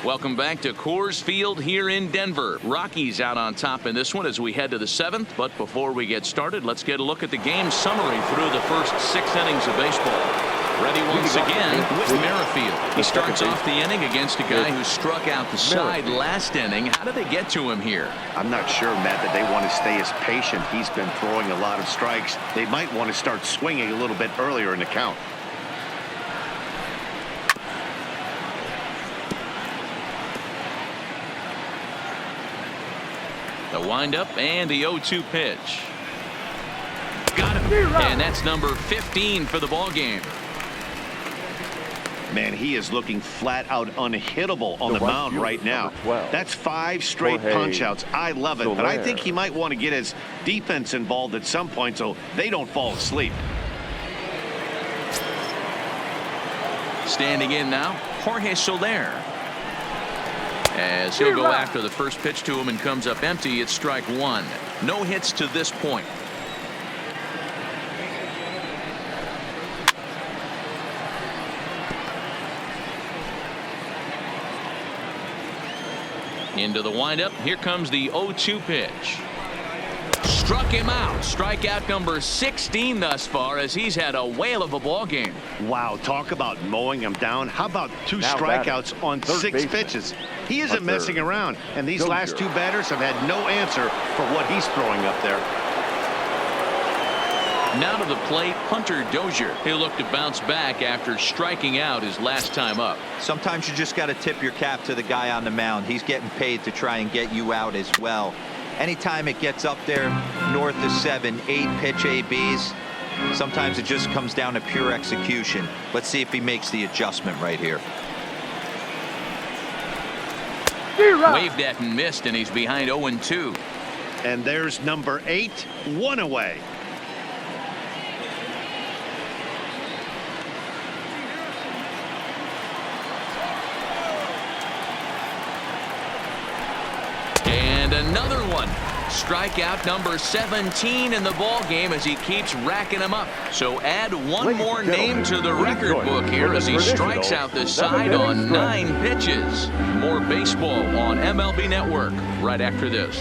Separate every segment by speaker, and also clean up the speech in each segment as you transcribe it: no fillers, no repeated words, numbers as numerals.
Speaker 1: Welcome back to Coors Field here in Denver. Rockies out on top in this one as we head to the 7th. But before we get started, let's get a look at the game summary through the first 6 innings of baseball. Ready once again with Merrifield. He starts off the inning against a guy who struck out the side last inning. How did they get to him here?
Speaker 2: I'm not sure, Matt, that they want to stay as patient. He's been throwing a lot of strikes. They might want to start swinging a little bit earlier in the count.
Speaker 1: The windup and the 0-2 pitch. Got him. And that's number 15 for the ball game.
Speaker 2: Man, he is looking flat out unhittable on the mound right now. That's 5 straight punch-outs. I love it, but I think he might want to get his defense involved at some point so they don't fall asleep.
Speaker 1: Standing in now, Jorge Soler. As he'll go after the first pitch to him and comes up empty. It's strike 1. No hits to this point. Into the windup. Here comes the 0-2 pitch. Struck him out. Strikeout number 16 thus far as he's had a whale of a ball game.
Speaker 2: Wow, talk about mowing him down. How about 2 strikeouts on 6 pitches? He isn't messing around, and these last 2 batters have had no answer for what he's throwing up there.
Speaker 1: Now to the plate, Hunter Dozier. He'll look to bounce back after striking out his last time up.
Speaker 3: Sometimes you just got to tip your cap to the guy on the mound. He's getting paid to try and get you out as well. Anytime it gets up there north of 7, 8 pitch ABs, sometimes it just comes down to pure execution. Let's see if he makes the adjustment right here.
Speaker 1: Waved at and missed, and he's behind 0-2.
Speaker 2: And there's number 8, 1 away.
Speaker 1: And another one. Strikeout number 17 in the ball game as he keeps racking them up. So add one more name to the record book here as he strikes out the side on 9 pitches. More baseball on MLB Network right after this.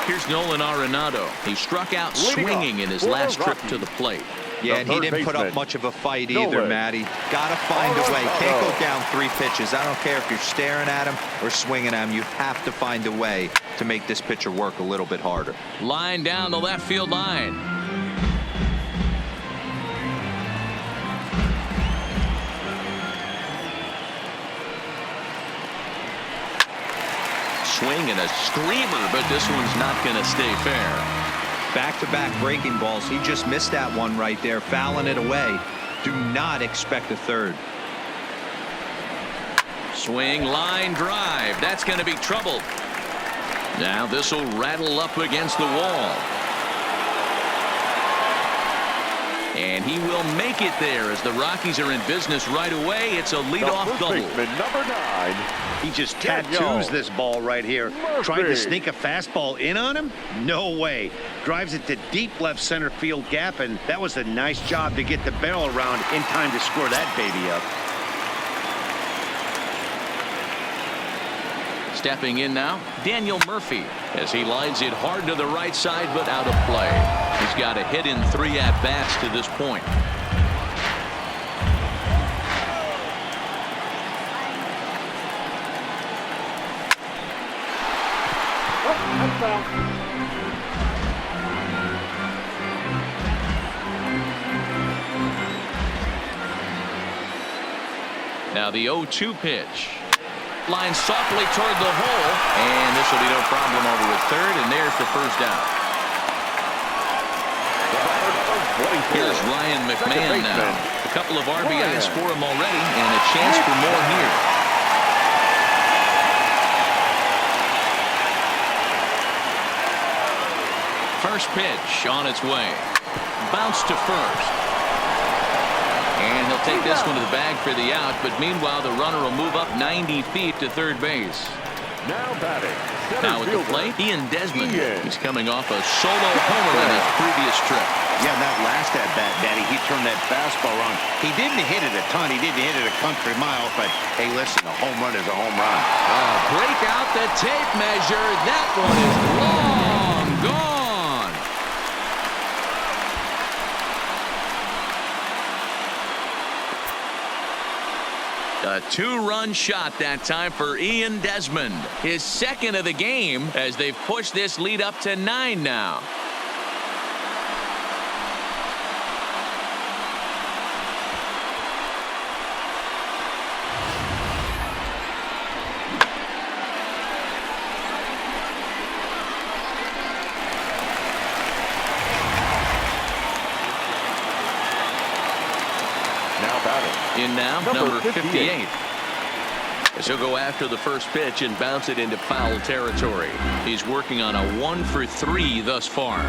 Speaker 1: Here's Nolan Arenado. He struck out swinging in his last trip to the plate.
Speaker 3: Yeah, and he didn't put up much of a fight either, Matty. Gotta find a way. Can't go down 3 pitches. I don't care if you're staring at him or swinging at him. You have to find a way to make this pitcher work a little bit harder.
Speaker 1: Line down the left field line. Swing and a screamer, but this one's not going to stay fair.
Speaker 3: Back-to-back breaking balls. He just missed that one right there, fouling it away. Do not expect a third.
Speaker 1: Swing, line drive. That's going to be trouble. Now this will rattle up against the wall. And he will make it there as the Rockies are in business right away. It's a leadoff double.
Speaker 4: Number 9.
Speaker 2: He just tattoos this ball right here. Tried to sneak a fastball in on him? No way. Drives it to deep left center field gap, and that was a nice job to get the barrel around in time to score that baby up.
Speaker 1: Stepping in now, Daniel Murphy, as he lines it hard to the right side, but out of play. He's got a hit in 3 at-bats to this point. Now the 0-2 pitch. Line softly toward the hole, and this will be no problem over at third, and there's the first out. Here's Ryan McMahon now. A couple of RBIs for him already, and a chance for more here. First pitch on its way. Bounce to first. And he'll take this one to the bag for the out, but meanwhile the runner will move up 90 feet to third base.
Speaker 4: Now batting.
Speaker 1: Now at the plate, Ian Desmond. He's coming off a solo homer in his previous trip.
Speaker 2: Yeah, that last at-bat, Daddy, he turned that fastball on. He didn't hit it a ton. He didn't hit it a country mile, but, hey, listen, a home run is a home run.
Speaker 1: Break out the tape measure. That one is long gone. A two-run shot that time for Ian Desmond. His second of the game as they've pushed this lead up to 9 now. In now, number 58. As he'll go after the first pitch and bounce it into foul territory. He's working on a 1-for-3 thus far.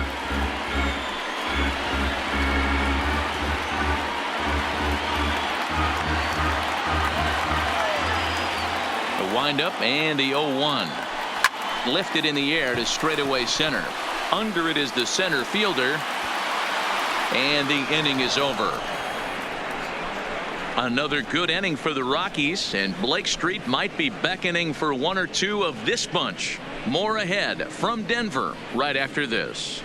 Speaker 1: The windup and the 0-1. Lifted in the air to straightaway center. Under it is the center fielder. And the inning is over. Another good inning for the Rockies, and Blake Street might be beckoning for one or two of this bunch. More ahead from Denver right after this.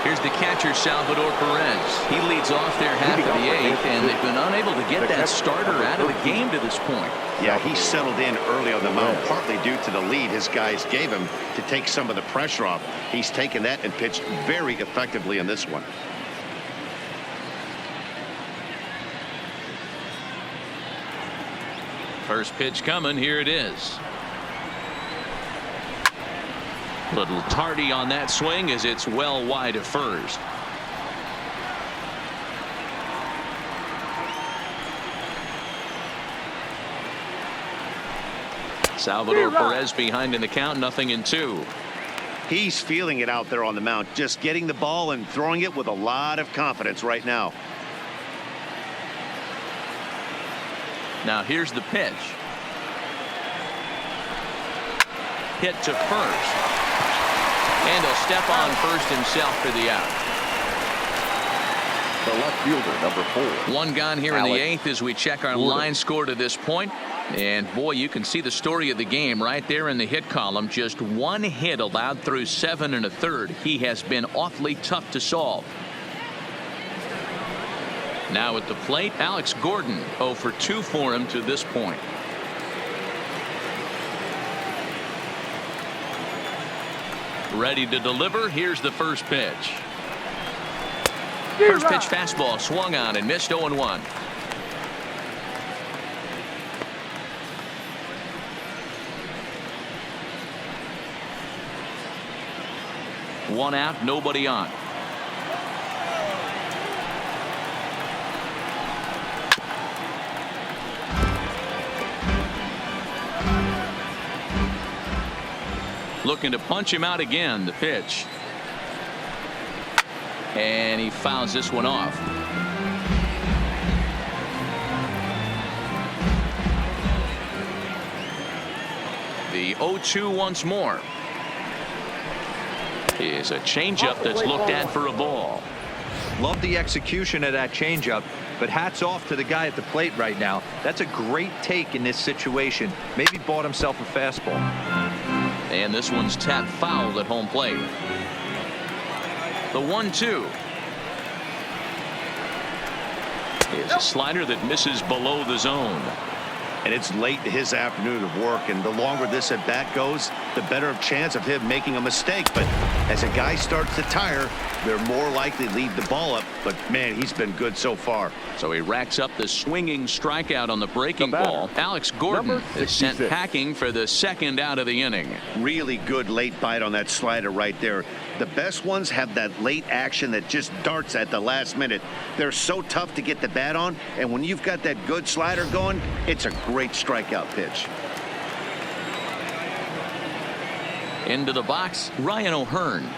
Speaker 1: Here's the catcher, Salvador Perez. He leads off their half of the 8th, and they've been unable to get that starter out of the game to this point.
Speaker 2: Yeah, he settled in early on the mound, partly due to the lead his guys gave him to take some of the pressure off. He's taken that and pitched very effectively in this one.
Speaker 1: First pitch coming. Here it is. Little tardy on that swing as it's well wide of first. Salvador Perez behind in the count, 0-2.
Speaker 2: He's feeling it out there on the mound, just getting the ball and throwing it with a lot of confidence right now.
Speaker 1: Now here's the pitch. Hit to first. And he'll step on first himself for the out.
Speaker 4: The left fielder, number 4.
Speaker 1: One gone here in the 8th as we check our line score to this point. And boy, you can see the story of the game right there in the hit column. Just one hit allowed through 7 1/3. He has been awfully tough to solve. Now at the plate, Alex Gordon, 0-for-2 for him to this point. Ready to deliver. Here's the first pitch. First pitch fastball swung on and missed. 0-1. One out, nobody on. Looking to punch him out again. The pitch. And he fouls this one off. The 0-2 once more. Is a changeup that's looked at for a ball.
Speaker 3: Love the execution of that changeup, but hats off to the guy at the plate right now. That's a great take in this situation. Maybe bought himself a fastball.
Speaker 1: And this one's tapped foul at home plate. The 1-2 is a slider that misses below the zone.
Speaker 2: And it's late in his afternoon of work, and the longer this at bat goes, the better chance of him making a mistake. But as a guy starts to tire, they're more likely to leave the ball up. But man, he's been good so far.
Speaker 1: So he racks up the swinging strikeout on the breaking ball. Alex Gordon is sent packing for the second out of the inning.
Speaker 2: Really good late bite on that slider right there. The best ones have that late action that just darts at the last minute. They're so tough to get the bat on, and when you've got that good slider going, it's a great strikeout pitch. Into
Speaker 1: the box, Ryan O'Hearn.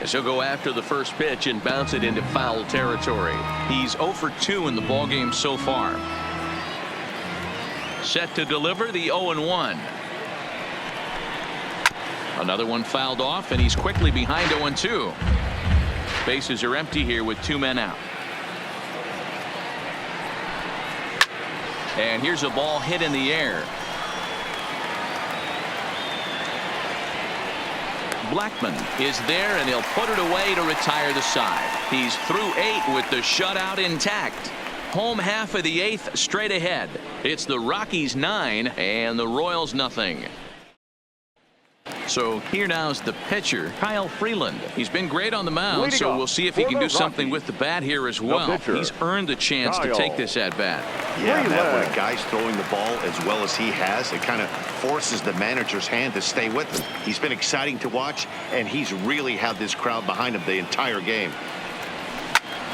Speaker 1: As he'll go after the first pitch and bounce it into foul territory. He's 0 for 2 in the ballgame so far. Set to deliver the 0-1. Another one fouled off, and he's quickly behind 0-2. Bases are empty here with 2 men out. And here's a ball hit in the air. Blackman is there, and he'll put it away to retire the side. He's through 8 with the shutout intact. Home half of the 8th straight ahead. It's the Rockies 9 and the Royals nothing. So here now's the pitcher, Kyle Freeland. He's been great on the mound, so we'll see if he can do something with the bat here as well. He's earned the chance to take this at bat.
Speaker 2: Yeah, Matt, when a guy's throwing the ball as well as he has, it kind of forces the manager's hand to stay with him. He's been exciting to watch, and he's really had this crowd behind him the entire game.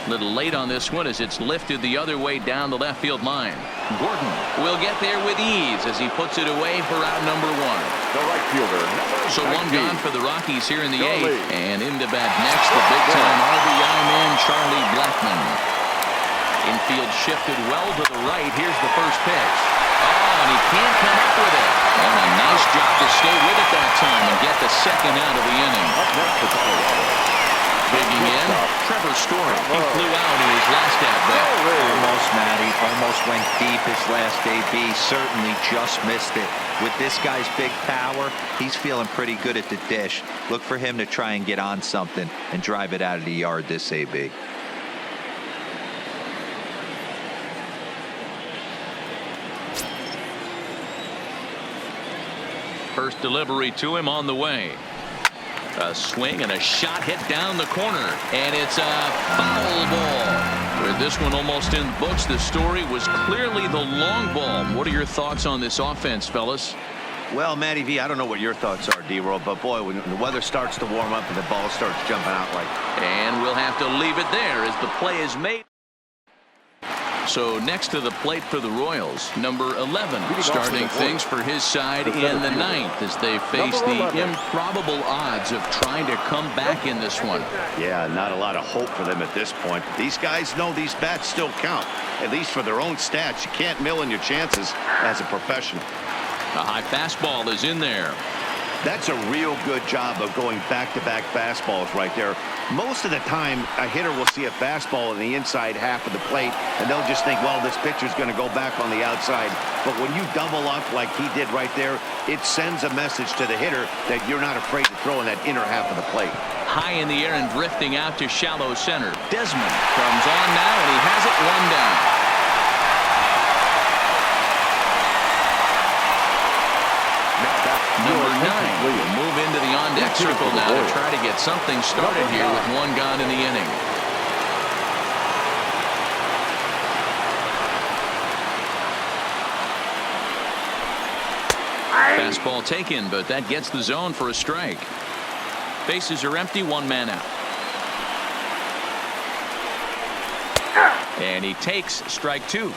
Speaker 1: Little late on this one as it's lifted the other way down the left field line. Gordon will get there with ease as he puts it away for out number 1.
Speaker 4: The right fielder.
Speaker 1: So 1 gone for the Rockies here in the 8th. And into bat next, the big-time RBI man, Charlie Blackman. Infield shifted well to the right. Here's the first pitch. Oh, and he can't come up with it. And a nice job to stay with it that time and get the second out of the inning.
Speaker 4: Up next for Colorado.
Speaker 1: Digging in, Trevor Story. He flew out in his last at-bat.
Speaker 3: Almost, Matty. Almost went deep his last AB. Certainly just missed it. With this guy's big power, he's feeling pretty good at the dish. Look for him to try and get on something and drive it out of the yard this AB.
Speaker 1: First delivery to him on the way. A swing and a shot hit down the corner, and it's a foul ball. With this one almost in books, the Story was clearly the long ball. What are your thoughts on this offense, fellas?
Speaker 2: Well, Matty V, I don't know what your thoughts are, D-Roll, but boy, when the weather starts to warm up and the ball starts jumping out like.
Speaker 1: And we'll have to leave it there as the play is made. So next to the plate for the Royals, number 11, starting things for his side in the 9th as they face the improbable odds of trying to come back in this one.
Speaker 2: Yeah, not a lot of hope for them at this point. These guys know these bats still count, at least for their own stats. You can't mill in your chances as a professional.
Speaker 1: A high fastball is in there.
Speaker 2: That's a real good job of going back-to-back fastballs right there. Most of the time, a hitter will see a fastball in the inside half of the plate, and they'll just think, well, this pitcher's going to go back on the outside. But when you double up like he did right there, it sends a message to the hitter that you're not afraid to throw in that inner half of the plate.
Speaker 1: High in the air and drifting out to shallow center. Desmond comes on now, and he has it 1 down. Number 9 will move into the on-deck circle now to try to get something started here with 1 gone in the inning. Fastball taken, but that gets the zone for a strike. Bases are empty, 1 man out. And he takes strike 2.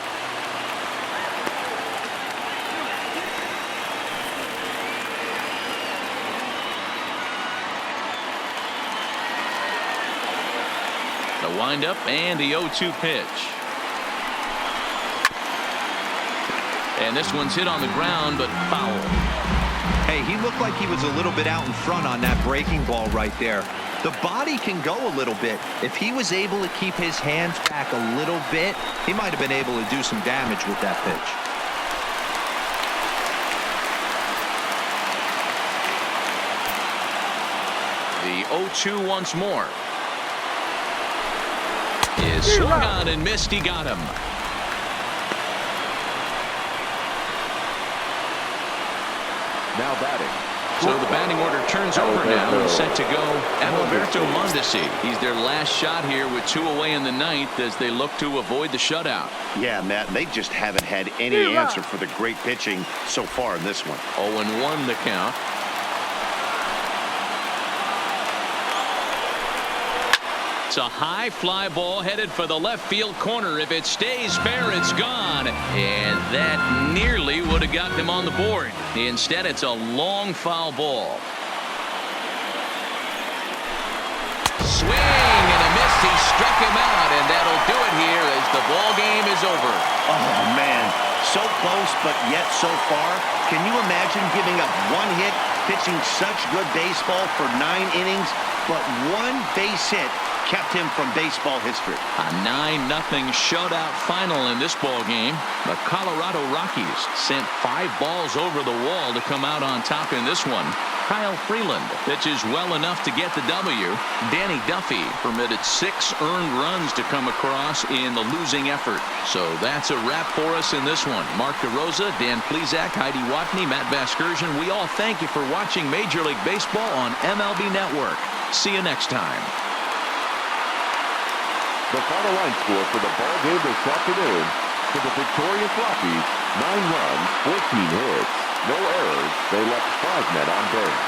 Speaker 1: The windup and the 0-2 pitch. And this one's hit on the ground, but foul.
Speaker 3: Hey, he looked like he was a little bit out in front on that breaking ball right there. The body can go a little bit. If he was able to keep his hands back a little bit, he might have been able to do some damage with that pitch.
Speaker 1: The 0-2 once more. Is swung on and missed. He got him.
Speaker 4: Now batting.
Speaker 1: So the batting order turns over now and set to go Alberto Mondesi. He's their last shot here with 2 away in the 9th as they look to avoid the shutout.
Speaker 2: Yeah, Matt, they just haven't had any answer for the great pitching so far in this one.
Speaker 1: 0-1 the count. It's a high fly ball headed for the left field corner. If it stays fair, it's gone. And that nearly would have got them on the board. Instead, it's a long foul ball. swing and a miss. He struck him out, and that'll do it here as the ball game is over.
Speaker 2: Oh, man. So close, but yet so far. Can you imagine giving up one hit, pitching such good baseball for 9 innings, but one base hit kept him from baseball history?
Speaker 1: A 9-0 shutout final in this ball game. The Colorado Rockies sent 5 balls over the wall to come out on top in this one. Kyle Freeland pitches well enough to get the W. Danny Duffy permitted 6 earned runs to come across in the losing effort. So that's a wrap for us in this one. Mark DeRosa, Dan Plesac, Heidi Watney, Matt Vasgersian. We all thank you for watching Major League Baseball on MLB Network. See you next time.
Speaker 4: The final line score for the ball game this afternoon: for the victorious Rockies, 9 runs, 14 hits, no errors. They left 5 men on base.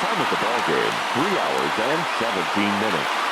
Speaker 4: Time of the ball game, 3 hours and 17 minutes.